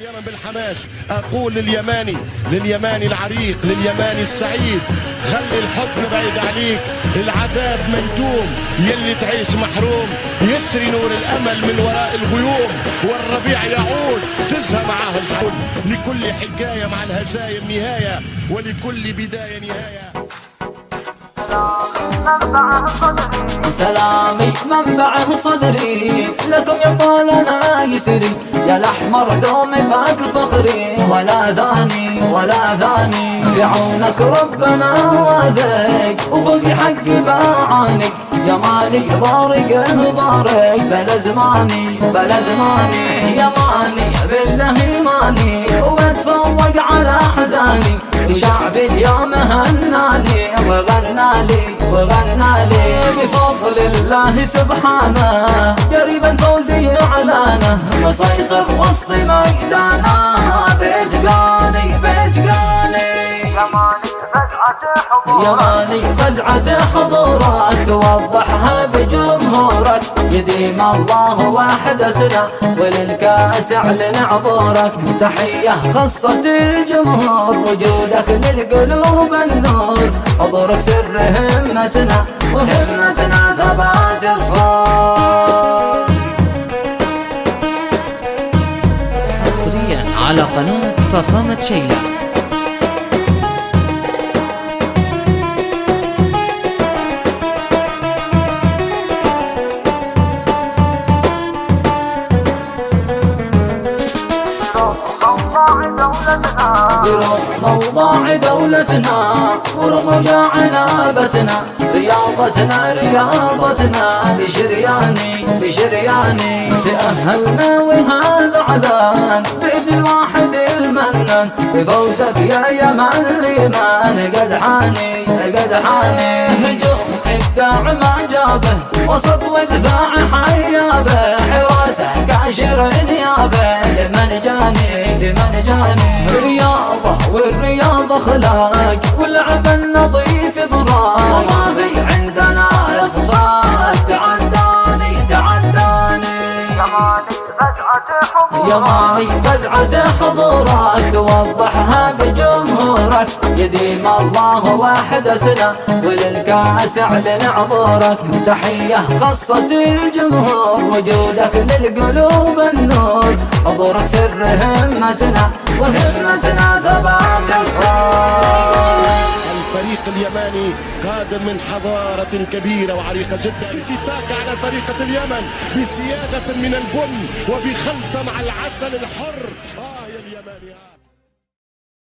اليمن بالحماس. أقول لليماني العريق، لليماني السعيد، خلي الحزن بعيد عليك، العذاب ما يدوم، يلي تعيش محروم يسري نور الأمل من وراء الغيوم، والربيع يعود تزهى معاه الحلم، لكل حكاية مع الهزايم نهاية، ولكل بداية نهاية. سلامي منبعه صدري، لكم يا طالنا يسري، يا الأحمر دومي فاك فخري، ولا ثاني في عونك ربنا واثق، وفوزي حقي بعاني، يا مالي بارك بلا زماني يا ماني بالله ماني، واتفوق على حزاني، شعبي يا مهناني وغنى لي بفضل الله سبحانه، قريبا فوزي علانه، مسيطر وسط ميدانه، بإتقاني يماني فزعة حضورك، توضحها بجمهورك، يديم الله وحدتنا، وللكاس اعلن عبورك، تحية خاصة الجمهور، وجودك للقلوب النور، حضورك سر همتنا، وهمتنا ثبات الصور. حصريا على قناة فخامة شيلة. برغم أوضاع دولتنا ورمجا عنابتنا، رياضتنا بشرياني تأهلنا، وهذا عدان بيد الواحد المنان، بفوزك يا يمن الإيمان قد حاني هجوم إبداع ما جابه، وسط ودفاع حيابه، حراسة كاشر نيابه، لمن جاني والرياضة خلاق، واللعب النظيف إضراق، وما في عندنا إخفاق، تعداني يماني فزعة حضورك، توضحها بجمهورك، يديم الله وحدتنا، وللكاس اعلن عبورك، تحية خاصة الجمهور، وجودك للقلوب النور، حضورك سر همتنا، وهمتنا ثبات الصور. الفريق اليماني قادم من حضارة كبيرة وعريقة جدا، تيكي على طريقة اليمن بسيادة من البن، وبخلطة مع العسل الحر. يا اليماني